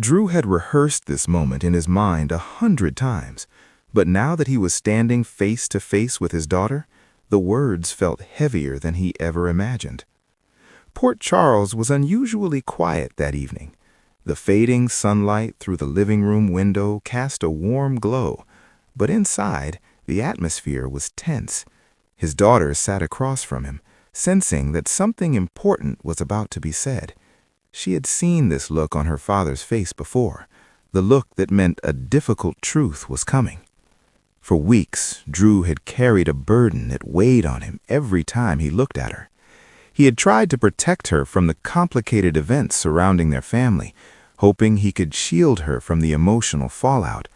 Drew had rehearsed this moment in his mind 100 times, but now that he was standing face to face with his daughter, the words felt heavier than he ever imagined. Port Charles was unusually quiet that evening. The fading sunlight through the living room window cast a warm glow, but inside, the atmosphere was tense. His daughter sat across from him, sensing that something important was about to be said. She had seen this look on her father's face before, the look that meant a difficult truth was coming. For weeks, Drew had carried a burden that weighed on him every time he looked at her. He had tried to protect her from the complicated events surrounding their family, hoping he could shield her from the emotional fallout.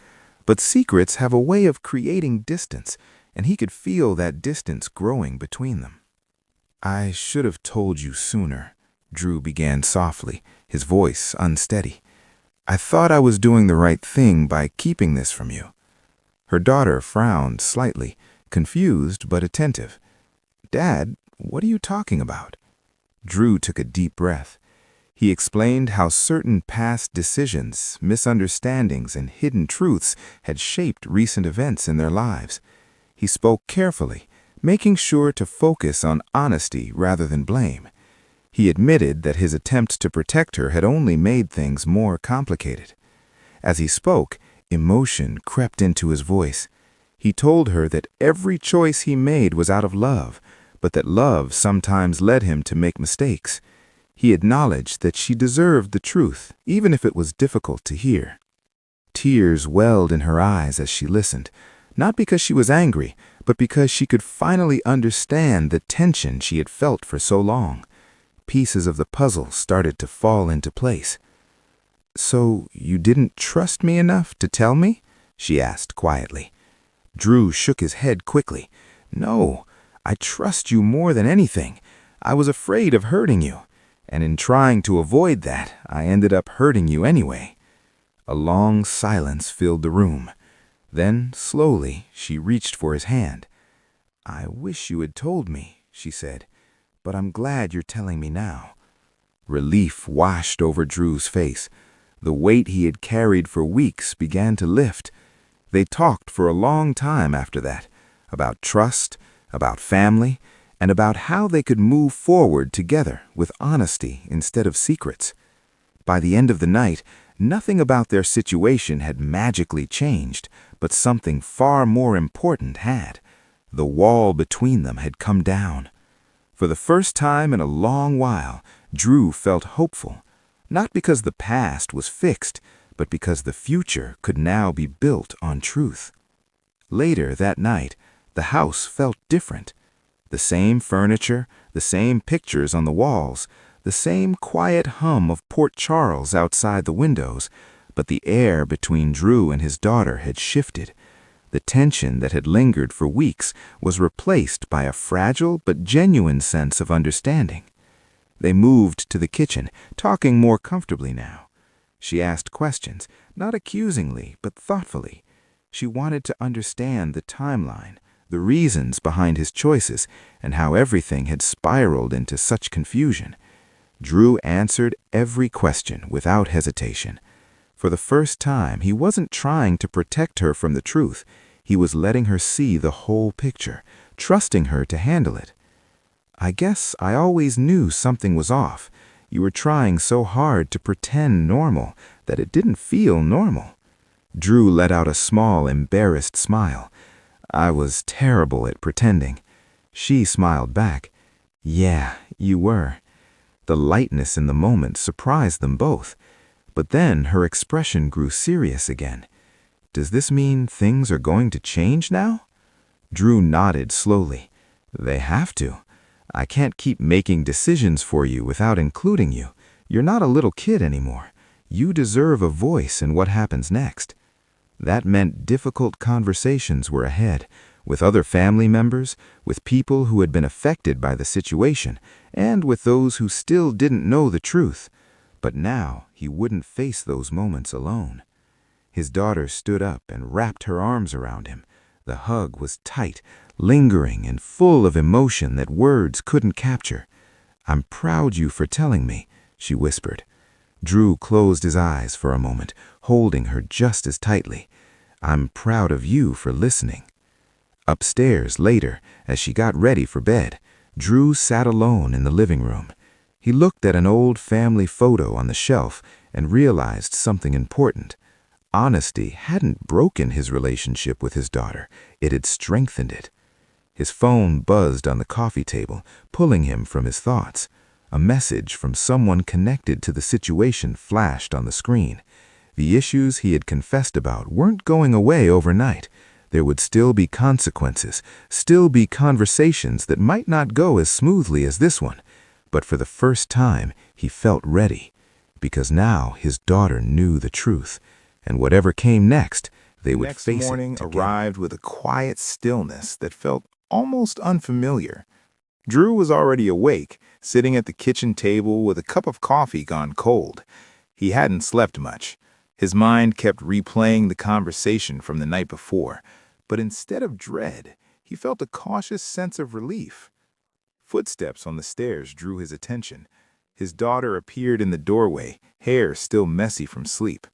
But secrets have a way of creating distance, and he could feel that distance growing between them. "I should have told you sooner," Drew began softly, his voice unsteady. "I thought I was doing the right thing by keeping this from you." Her daughter frowned slightly, confused but attentive. "Dad, what are you talking about?" Drew took a deep breath. He explained how certain past decisions, misunderstandings, and hidden truths had shaped recent events in their lives. He spoke carefully, making sure to focus on honesty rather than blame. He admitted that his attempts to protect her had only made things more complicated. As he spoke, emotion crept into his voice. He told her that every choice he made was out of love, but that love sometimes led him to make mistakes. He acknowledged that she deserved the truth, even if it was difficult to hear. Tears welled in her eyes as she listened, not because she was angry, but because she could finally understand the tension she had felt for so long. Pieces of the puzzle started to fall into place. "So you didn't trust me enough to tell me?" she asked quietly. Drew shook his head quickly. "No, I trust you more than anything. I was afraid of hurting you, and in trying to avoid that, I ended up hurting you anyway." A long silence filled the room. Then, slowly, she reached for his hand. "I wish you had told me," she said, "but I'm glad you're telling me now." Relief washed over Drew's face. The weight he had carried for weeks began to lift. They talked for a long time after that, about trust, about family, and about how they could move forward together with honesty instead of secrets. By the end of the night, nothing about their situation had magically changed, but something far more important had. The wall between them had come down. For the first time in a long while, Drew felt hopeful, not because the past was fixed, but because the future could now be built on truth. Later that night, the house felt different. The same furniture, the same pictures on the walls, the same quiet hum of Port Charles outside the windows, but the air between Drew and his daughter had shifted. The tension that had lingered for weeks was replaced by a fragile but genuine sense of understanding. They moved to the kitchen, talking more comfortably now. She asked questions, not accusingly, but thoughtfully. She wanted to understand the timeline, the reasons behind his choices, and how everything had spiraled into such confusion. Drew answered every question without hesitation. For the first time, he wasn't trying to protect her from the truth. He was letting her see the whole picture, trusting her to handle it. "I guess I always knew something was off. You were trying so hard to pretend normal that it didn't feel normal." Drew let out a small, embarrassed smile. "I was terrible at pretending." She smiled back. "Yeah, you were." The lightness in the moment surprised them both. But then her expression grew serious again. "Does this mean things are going to change now?" Drew nodded slowly. "They have to. I can't keep making decisions for you without including you. You're not a little kid anymore. You deserve a voice in what happens next." That meant difficult conversations were ahead, with other family members, with people who had been affected by the situation, and with those who still didn't know the truth. But now he wouldn't face those moments alone. His daughter stood up and wrapped her arms around him. The hug was tight, lingering, and full of emotion that words couldn't capture. "I'm proud you for telling me," she whispered. Drew closed his eyes for a moment, holding her just as tightly. "I'm proud of you for listening." Upstairs later, as she got ready for bed, Drew sat alone in the living room. He looked at an old family photo on the shelf and realized something important. Honesty hadn't broken his relationship with his daughter, it had strengthened it. His phone buzzed on the coffee table, pulling him from his thoughts. A message from someone connected to the situation flashed on the screen. The issues he had confessed about weren't going away overnight. There would still be consequences, still be conversations that might not go as smoothly as this one. But for the first time, he felt ready, because now his daughter knew the truth, and whatever came next, they would face it together. Next morning arrived with a quiet stillness that felt almost unfamiliar. Drew was already awake, sitting at the kitchen table with a cup of coffee gone cold. He hadn't slept much. His mind kept replaying the conversation from the night before, but instead of dread, he felt a cautious sense of relief. Footsteps on the stairs drew his attention. His daughter appeared in the doorway, hair still messy from sleep.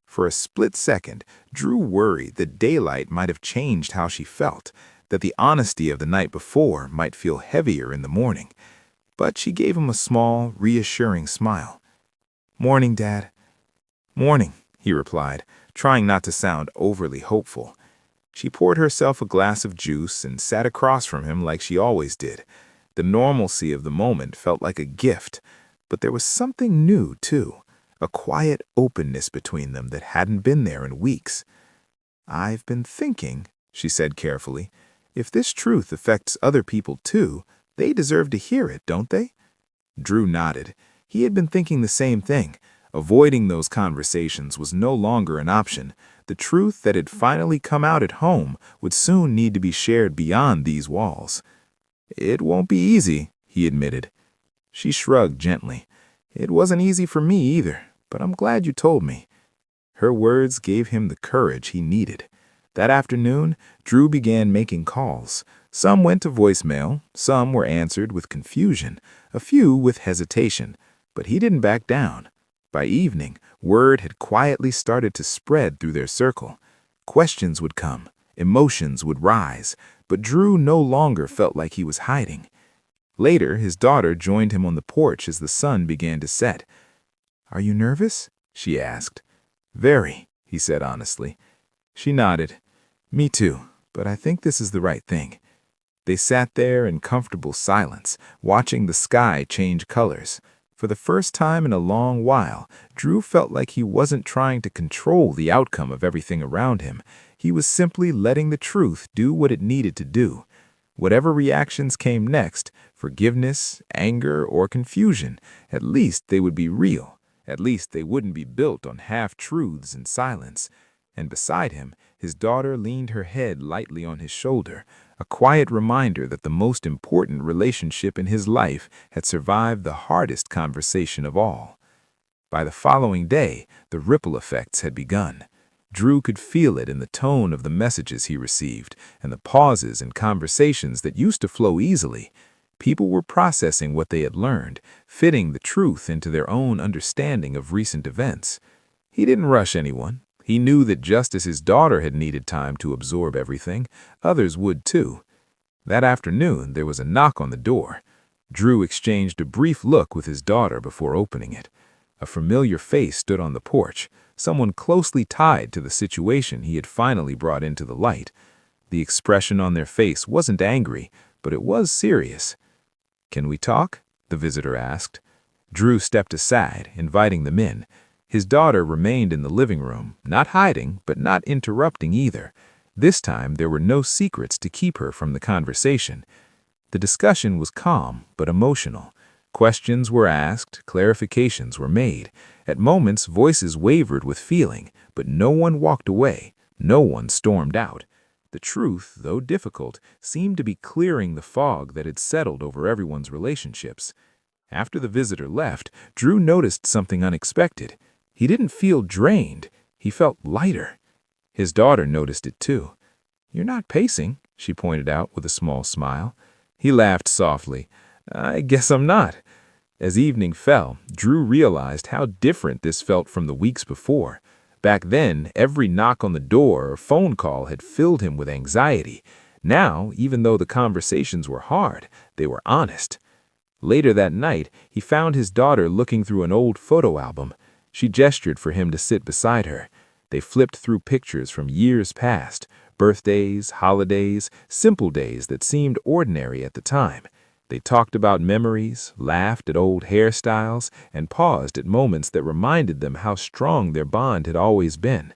For a split second, Drew worried that daylight might have changed how she felt, that the honesty of the night before might feel heavier in the morning. But she gave him a small, reassuring smile. "Morning, Dad." "Morning," he replied, trying not to sound overly hopeful. She poured herself a glass of juice and sat across from him like she always did. The normalcy of the moment felt like a gift, but there was something new, too, a quiet openness between them that hadn't been there in weeks. "I've been thinking," she said carefully, "if this truth affects other people too, they deserve to hear it, don't they?" Drew nodded. He had been thinking the same thing. Avoiding those conversations was no longer an option. The truth that had finally come out at home would soon need to be shared beyond these walls. "It won't be easy," he admitted. She shrugged gently. "It wasn't easy for me either, but I'm glad you told me." Her words gave him the courage he needed. That afternoon, Drew began making calls. Some went to voicemail, some were answered with confusion, a few with hesitation, but he didn't back down. By evening, word had quietly started to spread through their circle. Questions would come, emotions would rise, but Drew no longer felt like he was hiding. Later, his daughter joined him on the porch as the sun began to set. "Are you nervous?" she asked. "Very," he said honestly. She nodded. "Me too, but I think this is the right thing." They sat there in comfortable silence, watching the sky change colors. For the first time in a long while, Drew felt like he wasn't trying to control the outcome of everything around him. He was simply letting the truth do what it needed to do. Whatever reactions came next, forgiveness, anger, or confusion, at least they would be real. At least they wouldn't be built on half-truths and silence. And beside him, his daughter leaned her head lightly on his shoulder, a quiet reminder that the most important relationship in his life had survived the hardest conversation of all. By the following day, the ripple effects had begun. Drew could feel it in the tone of the messages he received and the pauses in conversations that used to flow easily. People were processing what they had learned, fitting the truth into their own understanding of recent events. He didn't rush anyone. He knew that just as his daughter had needed time to absorb everything, others would too. That afternoon, there was a knock on the door. Drew exchanged a brief look with his daughter before opening it. A familiar face stood on the porch, someone closely tied to the situation he had finally brought into the light. The expression on their face wasn't angry, but it was serious. "Can we talk?" the visitor asked. Drew stepped aside, inviting them in. His daughter remained in the living room, not hiding, but not interrupting either. This time, there were no secrets to keep her from the conversation. The discussion was calm, but emotional. Questions were asked, clarifications were made. At moments, voices wavered with feeling, but no one walked away, no one stormed out. The truth, though difficult, seemed to be clearing the fog that had settled over everyone's relationships. After the visitor left, Drew noticed something unexpected. He didn't feel drained. He felt lighter. His daughter noticed it too. "You're not pacing," she pointed out with a small smile. He laughed softly. "I guess I'm not." As evening fell, Drew realized how different this felt from the weeks before. Back then, every knock on the door or phone call had filled him with anxiety. Now, even though the conversations were hard, they were honest. Later that night, he found his daughter looking through an old photo album. She gestured for him to sit beside her. They flipped through pictures from years past, birthdays, holidays, simple days that seemed ordinary at the time. They talked about memories, laughed at old hairstyles, and paused at moments that reminded them how strong their bond had always been.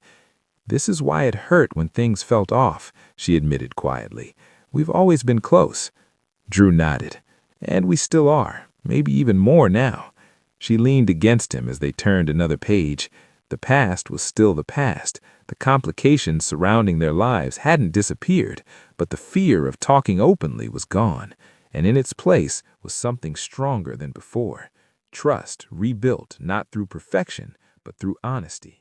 "This is why it hurt when things felt off," she admitted quietly. "We've always been close." Drew nodded. "And we still are, maybe even more now." She leaned against him as they turned another page. The past was still the past. The complications surrounding their lives hadn't disappeared, but the fear of talking openly was gone. And in its place was something stronger than before. Trust rebuilt not through perfection, but through honesty.